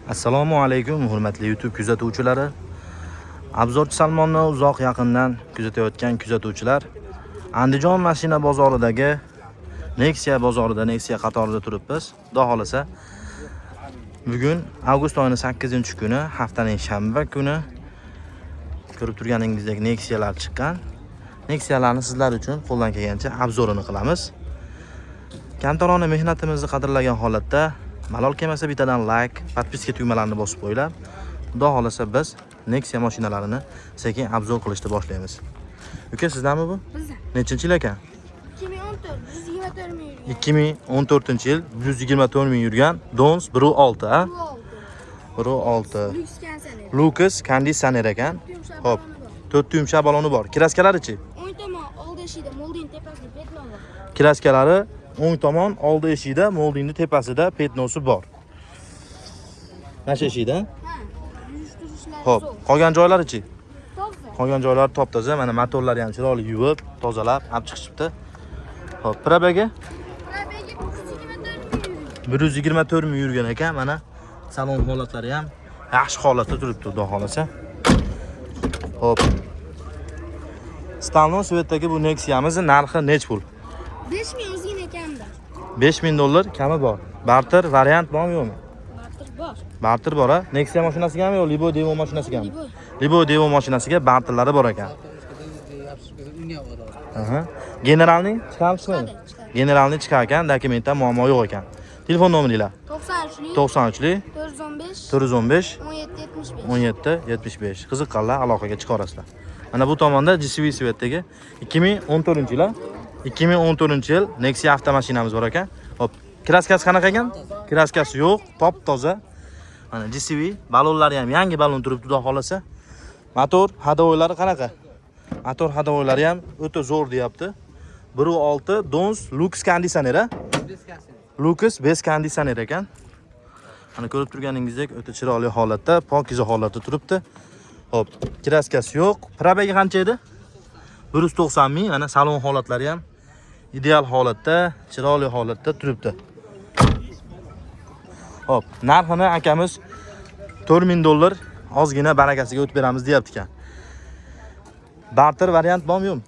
Assalomu alaykum hurmatli YouTube kuzatuvchilari. Abzorchi Salmonni uzoq yaqindan kuzatayotgan kuzatuvchilar, Andijon mashina bozoridagi Nexia bozorida Nexia qatorida turibmiz. Xudo xolasa bugun avgust oyining 8-kuni, haftaning shanba kuni ko'rib turganingizdek Nexialar chiqqan. Nexialarni sizlar uchun qo'ldan kelgancha obzorini qilamiz. Kamtarona mehnatimizni qadrlagan holatda malol kelmasa bittadan like, podpiska tugmalarini bosib qo'yinglar. Xudo xolasa biz Nexia mashinalarini sekin obzor qilishni boshlaymiz. Uka, sizdanmi bu? Bizdan. Nechinchi yil ekan? 2014 yil 2024 ming yurgan Dons 1.6, ha? 1.6. Lucas konditsioner ekan. Xo'p, 4 yumshoq baloni bor. Kraskalari-chi? o'ng tomon oldi eshikda molding tepasida petno bor. Kraskalari o'ng tomon oldi eshikda moldingni tepasida petnosi bor. Nasha eshikda? Ha, yurishtirishlar Xo'p, zo'r. qolgan joylari-chi? Toza. Qolgan joylari top-toza. Mana motorlari ham chiroyli yuvib, tozalab, olib chiqishibdi. Xo'p, probegi Probegi 124 124 ming yurgan ekan. Mana salon holatlari ham yaxshi holatda turibdi, xudo xolasa. Xo'p. Stalno svetdagi bu Nexia'mizning narxi nech pul? 5000 o'zgina kamda. 5000 dollar kami bor. Barter variant bormi yo'qmi? Barter bor. Barter bor, ha? Nexia mashinasiga yo Libo Devo mashinasiga? Libo. Libo Devo mashinasiga barterlari bor ekan. Aha. Generalning chiqarishmaydi. Generalni chiqar ekan, dokumentda muammo yo'q ekan. Telefon nomeringlar? 93 93 415 415 17 75. 1775. Qiziqqanlar aloqaga chiqarasizlar. Mana bu tomonda GCV svetdagi 2014-yil, 2014-yil Nexia avtomashinamiz bor ekan. Hop, kraskasi qanaqa ekan? Kraskasi yo'q, top toza. Mana GCV balonlari ham yangi balon turibdi, xudo xolasa. Motor hadovoylari qanaqa? Motor hadovoylari ham o'ta zo'r deyapti. 1.6 Dons Lux konditsioner, ha? Lucas bez konditsioner ekan. Mana ko'rib turganingizdek o'ta chiroyli holatda, pokiza holatda turibdi. Hop, kraskasi yo'q. Probegi qancha edi? 190 ming. Mana salon holatlari ham ideal holatda, chiroyli holatda turibdi. Hop, narxini akamiz 4000 dollar ozgina barakasiga o'tib beramiz deyapti ekan. Barter variant bormi yo'qmi?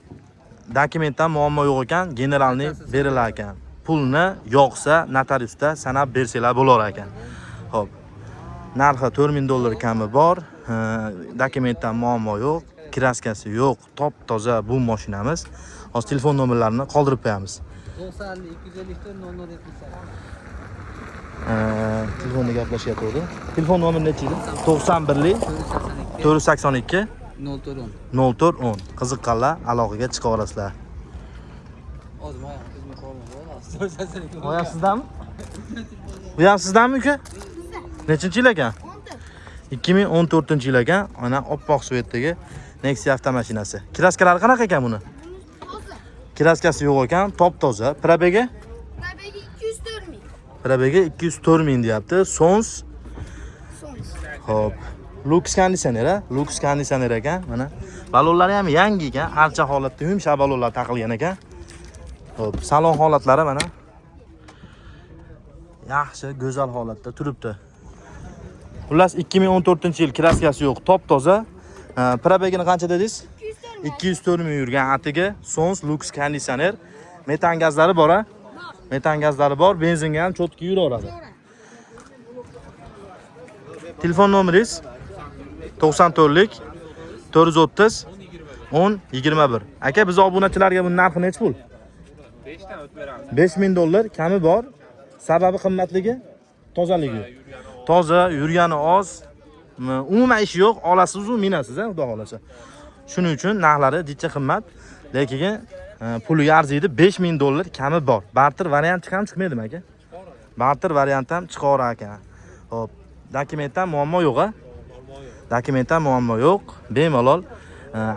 Dokumentdan muammo yo'q ekan, generalni berilar ekan. Pulni yo'qsa notariusda sanab bersanglar bo'lar ekan. Hop. Narxi 4000 dollar kami bor. Dokumentdan muammo yo'q, kraskasi yo'q, top toza bu mashinamiz. Hozir telefon nomerlarini qoldirib qo'yamiz. 90 254 0078. Telefonda gaplashyapti. Telefon nomeri nechi edi? 91 482 0410. Qiziqqanlar aloqaga chiqa olasizlar. Bu ham sizdanmi? Bu ham sizdanmi uka? Nechinchi yil ekan? 2014-yil ekan. Mana oppoq svetdagi Nexia avtomashinasi. Kraskalari qanaqa ekan buni? Toza. Kraskasi yo'q ekan, top toza. Probegi? Probegi 204 ming. Probegi 204 ming deyapti. Sons. Hop. Lux konditsioner, ha? Lux konditsioner ekan. Mana balonlari ham yangi ekan, archa holatda yumshoq balonlar taqilgan ekan. Hop, salon holatlari mana yaxshi, go'zal holatda turibdi. Xullas 2014-yil kraskasi yo'q, top toza. Probegini qancha dedingiz? 204 ming yurgan atiga Sons Lux konditsioner. Metan gazlari bor, ha? Metan gazlari bor, benzinga ham cho'tki yuraveradi. Telefon nomeringiz 94lik 430 1021. Aka, biz obunachilarga bu narxi nech pul? 5 dan o'tib beramiz. 5000 dollar kami bor. Sababi qimmatligi, tozaligi. Toza, yurgani oz, umuman ishi yo'q, olasiz-u minasiz, ha, xudo xolasa. Shuning uchun narxlari jicha qimmat, lekin puliga arziydi. 5000 dollar kami bor. Barter varianti ham chiqmaydimi aka? Barter varianti ham chiqar ekan. Xo'p, dokumentdan muammo yo'q, ha? Dokumentdan muammo yo'q. Bemalol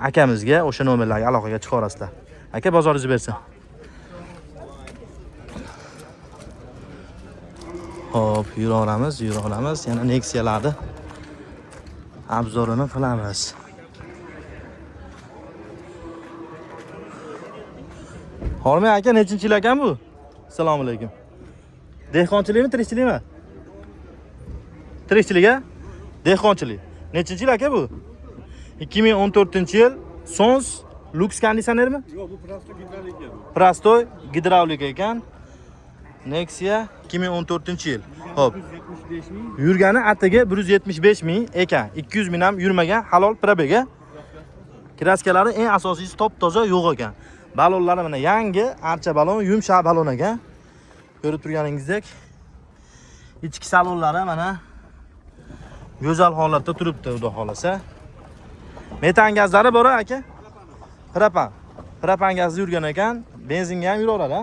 akamizga o'sha nomerlarga aloqaga chiqa olasizlar. Aka, bozoringiz bersin. Hop, yuraveramiz. Yana Nexialarni obzorini qilamiz. Hormay aka, nechinchi yil ekan bu? Assalomu alaykum. Dehqonchilikmi, tirikchilikmi? tirikchilik a? Dehqonchilik. Nechinchi yil aka bu? 2014-yil. Sons Lux konditsionermi? Yo'q, bu prosto gidrolik ekan. Prostoy gidravlik ekan. Nexia 2014-yil. Xo'p. 175 ming. Yurgani atiga 175 ming ekan. 200 ming ham yurmagan halol probega. Kraskalari eng asosiysi top toza yo'q ekan. Balonlari mana yangi, archa balon, yumshoq balon ekan. Ko'rib turganingizdek ichki salonlari mana go'zal holatda turibdi, xudo xolasa. Metan gazlari bor aka? Propan. Propan gazda yurgan ekan, benzinga ham yuraveradi.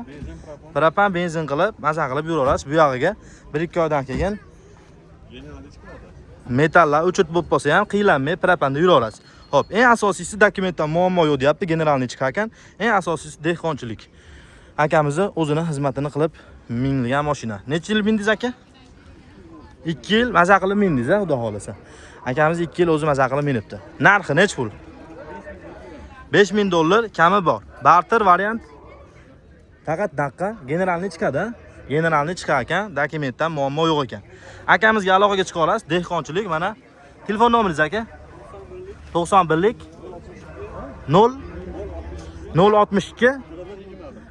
Propan benzin qilib, maza qilib yuraverasiz. Bu yog'iga 1-2 oydan keyin metallar o'chit bo'lib qolsa ham qiylanmay propanda yuraverasiz. Xo'p, eng asosiysi dokumentdan muammo yo'q deyapti, generalniy chiqar ekan. Eng asosiysi dehqonchilik. Akamizni o'zini xizmatini qilib mingan mashina. Necha yil mindingiz aka? 2 yil maza qilib mindingiz, xudo xolasa. Akamiz 2 yil o'zi maza qilib minibdi. Narxi nech pul? $5000 kami bor. Barter variant. Faqat daqqa generalniy chiqadi. Generalniy chiqar ekan, dokumentdan muammo yo'q ekan. Akamizga aloqaga chiqa olasiz. Dehqonchilik mana. Telefon nomeringiz aka? 91lik 0 062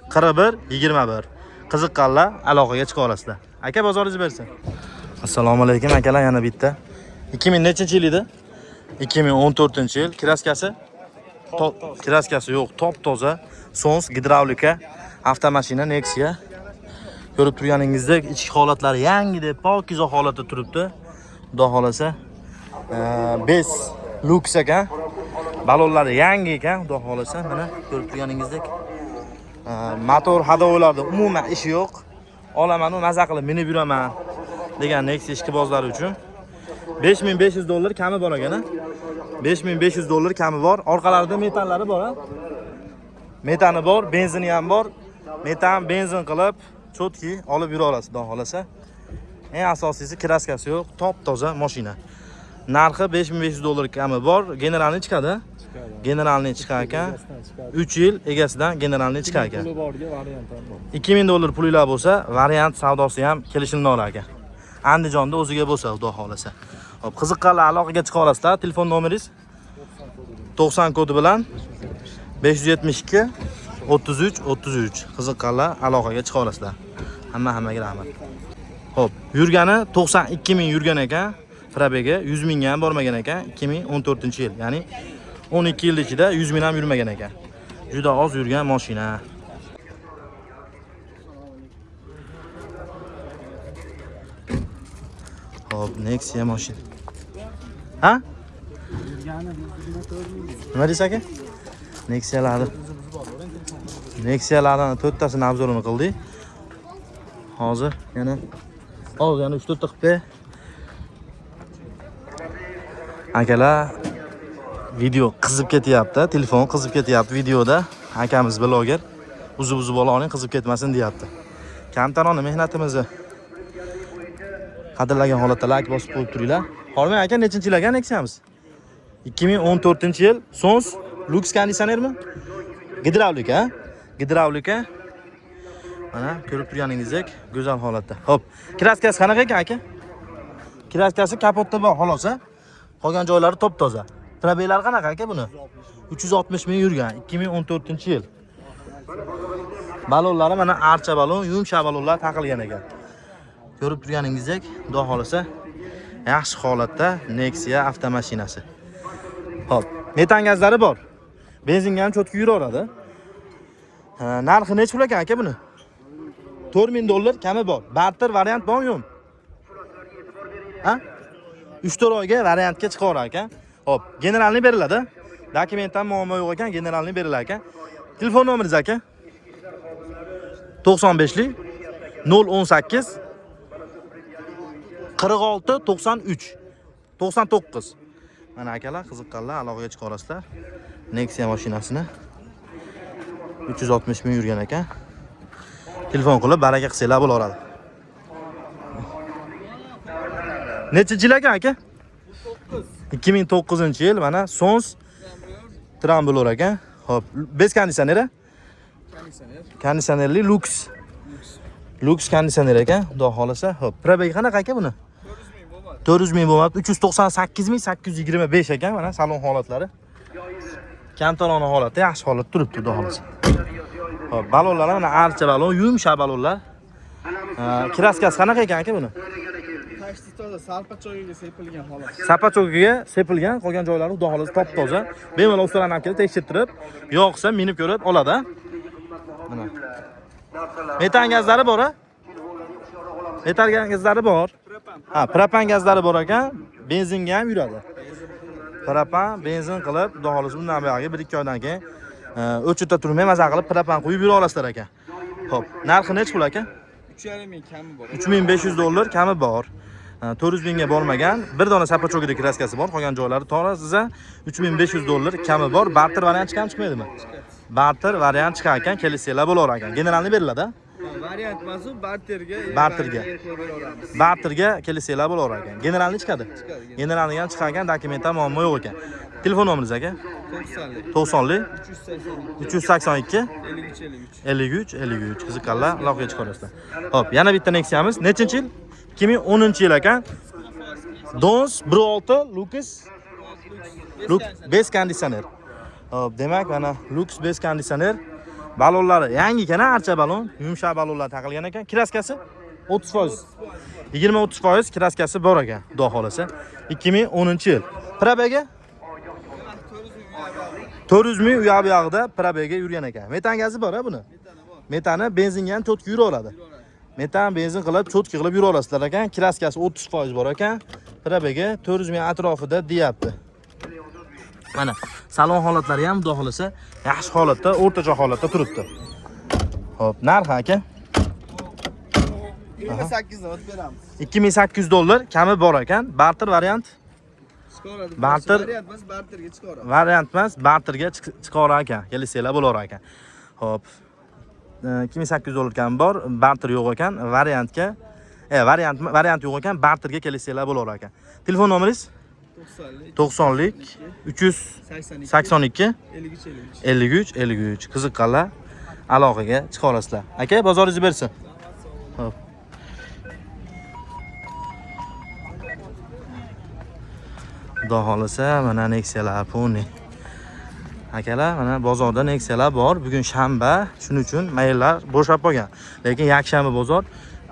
41 21. Qiziqqanlar aloqaga chiqa olasizlar. Aka bozoringiz bersin. Assalomu alaykum akalar, yana bitta. 2000 nechinchi yil edi? 2014-yil. Kraskasi? Kraskasi yo'q, top toza. Sons gidravlika avtomashina Nexia. Ko'rib turganingizdek ichki holatlari yangidek pokiza holatda turibdi. Xudo xolasa. Bes Lux ekan. Balonlari yangi ekan, xudo xolasa. Mana ko'rib turganingizdek motor hadovolarda umuman ishi yo'q. Olaman u maza qilib minib yuraman degan Nexia ishqibozlari uchun $5500 kami bor ekan. $5500 kami bor. Orqalarida metallari bor. Metani bor, benzini ham bor. Metan benzin qilib chotki olib yura olasiz, xudo xolasa. Eng asosiysi kraskasi yo'q, top toza mashina. Narxi $5500 kami bor. Generalniy chiqadi. Generalniy chiqar ekan. 3 yil egasidan generalniy chiqar ekan. $2000 pulilar bo'lsa, variant savdosi ham kelishilni olar ekan. Andijonda o'ziga bo'lsa, xudo xolasa. Hop, qiziqqanlar aloqaga chiqa olasizlar. Telefon nomeringiz 90 kodi bilan 572 33 33. Qiziqqanlar aloqaga chiqa olasizlar. Hammaga rahmat. Hop, yurgani 92 ming yurgan ekan. Probega 100 mingga ham bormagan ekan 2014-yil. Ya'ni 12 yil ichida 100 ming ham yurmagan ekan. Juda oz yurgan mashina. Hop, Nexia mashina. Ha? Nima deysiz aka? Nexialardan 4 tasini obzorini qildik. Hozir yana 3 ta qilib akalar video qizib ketyapti, telefon qizib ketyapti videoda. Akamiz bloger uzib oling qizib ketmasin deyapti. Kamtarona mehnatimizni qadrlagan holatda like bosib qo'yib turinglar. Hormang aka, nechinchi yil ekan Nexia'miz? 2014-yil. Sons Lux konditsionermi? Gidravlika. Gidravlika. Mana ko'rib turganingizdek go'zal holatda. Hop, kraskasi qanaqa ekan aka? Kraskasi kapotda bor, xolos. Qolgan joylari top toza. Probelari qanaqa aka buni? 360 ming yurgan 2014-yil. Balonlari mana archa balon, yumshoq balonlar taqilgan ekan. Ko'rib turganingizdek, xudo xolasa yaxshi holatda Nexia avtomashinasi. Hop, metan gazlari bor. Benzinga ham chotki yuraveradi. Narxi nech pul ekan aka buni? $4000 kami bor. Barter variant bormi yo'qmi? Ha? 3-4 oyga variantga chiqaverar ekan. Hop, generalniy beriladi. Dokumentdan muammo yo'q ekan, generalniy berilar ekan. Telefon nomeringiz aka? 95lik 018 46 93 99. Mana akalar qiziqqanlar aloqaga chiqa olasizlar. Nexia mashinasini 360 ming yurgan ekan. Telefon qilib baraka qilsanglar bo'laveradi. Nechinchi yil ekan aka? 2009-yil. Mana Sons Tramblor ekan. Hop, bez konditsioneri? Konditsionerli Lux konditsioner ekan. Xudo xolasa. Hop, probega qanaqa aka buni? 400 ming bo'lmabdi. 398 ming 825 ekan mana salon holatlari. Kamtarona holati, yaxshi holatda turibdi, xudo xolasa. Xo'p, balonlar mana archa balon, yumshoq balonlar. Kraskasi qanaqa ekan aka buni? Tashti toza, salpachogiga sepilgan holat. Sapachogiga sepilgan, qolgan joylari xudo xolasa top-toza. Bemalol ustalarni olib kelib tekshirtirib, yoqsa minib ko'rib oladi. Mana. Metan gazlari bor-a? Metan gazlari bor. Ha, propan gazlari bor ekan, benzinga ham yuradi. Propan, benzin qilib, xudo xolasa bundan buyog'iga 1-2 oydan keyin o'chirta turmay maza qilib propan qo'yib yura olasizlar ekan. Xo'p, narxi necha pul aka? 3,5 ming kami bor. $3500 kami bor. 400 mingga bormagan, bir dona sapachogida kraskasi bor, qolgan joylari to'g'ri siza $3500 kami bor. Barter variant chiqam chiqmaydimi? Barter variant chiqar ekan, kelishsanglar bo'lar ekan. Generalni beriladi. Variant mazu barterga. Barterga kelishsanglar bo'lar ekan. Generalni chiqadi. Generalni ham chiqar ekan, dokumentda muammo yo'q ekan. Telefon nomeringiz aka? 90lik 382 53 53 qiziqqanlar aloqaga chiqarasizlar. Xo'p, yana bitta Nexia'miz. Nechinchi yil? 2010-yil ekan. Dons 1.6 Lux base konditsioner. Hop, demak mana Lux base konditsioner. Balonlari yangi ekan, archa balon, yumshoq balonlar taqilgan ekan. Kraskasi 30%. 20-30% kraskasi bor ekan, xudo xolasa. 2010-yil. Probega 400 ming u yoq-buyog'ida probega yurgan ekan. Metan gazi bor-a buni? Metani benzinga ham cho'tki yuraveradi. Metan benzin qilib, cho'tki qilib yura olasizlar ekan. Kraskasi 30% bor ekan. Probega 400 ming atrofida deyapti. Mana salon holatlari ham xudo xolasa yaxshi holatda, o'rtacha holatda turibdi. Xo'p, narxi aka? 28 dan o'tib beramiz. $2800 kami bor ekan. Barter variant Chiqaradi. Barter variant emas, barterga chiqaradi. variant emas, barterga chiqarar ekan. Kelishsanglar bo'lar ekan. Xo'p. $2800 kami bor, barter yo'q ekan. Variant yo'q ekan, barterga kelishsanglar bo'lar ekan. Telefon nomeringiz? 90lik 382 53 53 qiziqqanlar aloqaga chiqa olasizlar. Aka, bozoringiz bersin. Xo'p. Xudo xolasa mana Nexia'lar poni. Akalar, mana bozorda Nexia'lar bor. Bugun shanba, shuning uchun mayillar bo'shab qolgan. Lekin yakshanba bozor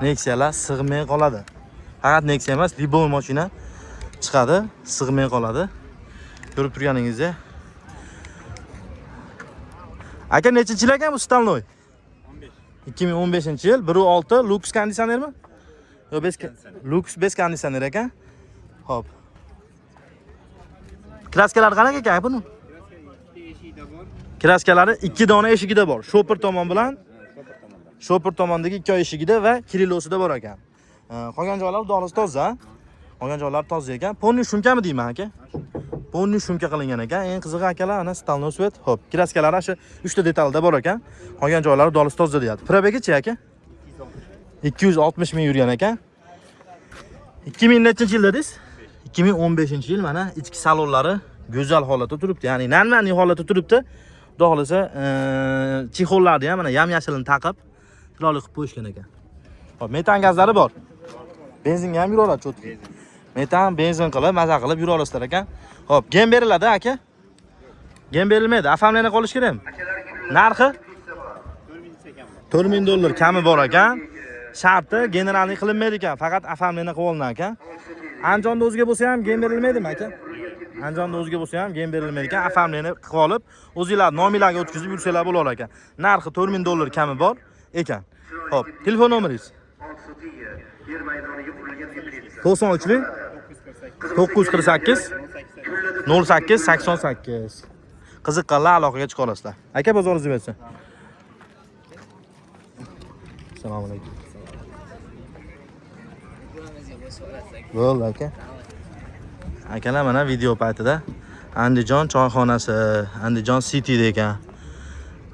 Nexia'lar sig'may qoladi. Faqat Nexia emas, liboy mashina chiqadi, sig'may qoladi. Ko'rib turganingizdek. Aka, nechinchi yil ekan bu Stalnoy? 2015-yil, 1.6 Lux konditsionermi? Yo'q, Lux base konditsioner ekan. Xo'p. Kraskalar qanaqa ekan buni? Kraskalari 2 dona eshigida bor. Shopper tomon bilan Shopper tomondagi 2 eshigida va kirilosida bor ekan. Qolgan joylar xudosi toza. Qolgan joylar toza ekan. Ponni shumkami deyman aka? Ponni shumka qilingan ekan. Eng qizig'i akalar, ana Stalnoy Svet. Xo'p, kraskalari shu 3 ta detalda bor ekan. Qolgan joylari xudosi toza deyapti. Probegachi aka? 260 ming yurgan ekan. 2000-yil dedingiz? 2015-yil mana ichki salonlari go'zal holatda turibdi. Ya'ni nanmani holatda turibdi. Xudo xolasa, chexollarni ham mana yam-yashilini taqib chiroyli qilib qo'yishgan ekan. Xo'p, metan gazlari bor. Benzinga ham yuraveradi cho'tki. Metan benzin qilib, maza qilib yura olasizlar ekan. Xo'p, gem beriladi aka? Gem berilmaydi. Afamlarni qolish kerakmi? Narxi $4000 kami bor ekan. Sharti generalni qilinmaydi ekan, faqat afamlarni qilib olinar ekan. Andijonda o'ziga bo'lsa ham gem berilmaydimi aka? Andijonda o'ziga bo'lsa ham gem berilmaydi ekan. Afamlarni qilib olib, o'zingizlar nomilarga o'tkazib yursanglar bo'lar ekan. Narxi $4000 kami bor ekan. Xo'p, telefon nomeringiz? 93lik 948 08 88. Qiziqqanlar aloqaga chiqa olasizlar. Aka, bozoringizni bersin. Assalomu alaykum. Bo'ldi aka. Akalar mana video paytida Andijon choyxonasi, Andijon City ekan.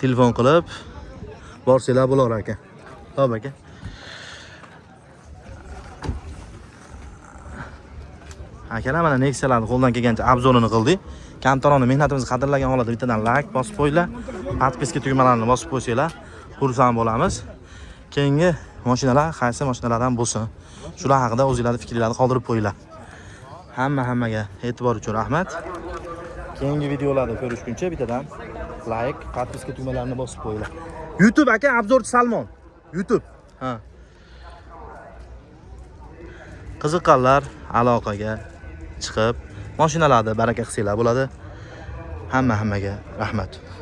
Telefon qilib borsanglar bo'lar ekan. Xo'p aka. Akalar mana Nexia'larni qo'ldan kelgancha obzorini qildik. Kamtarona mehnatimizni qadrlagan holda bittadan like bosib qo'yinglar. Podpiska tugmalarini bosib qo'ysanglar, xursand bo'lamiz. Keyingi mashinalar qaysi mashinalardan bo'lsin, shular haqida o'zingizlarning fikrlaringizni qoldirib qo'yinglar. Hammaga e'tibor uchun rahmat. Keyingi videolarda ko'rishguncha bittadan like, podpiska tugmalarini bosib qo'yinglar. YouTube aka, obzorchi Salmon. YouTube. Ha. Qiziqqanlar aloqaga chiqib, mashinalarda baraka qilsanglar bo'ladi. Hammaga rahmat.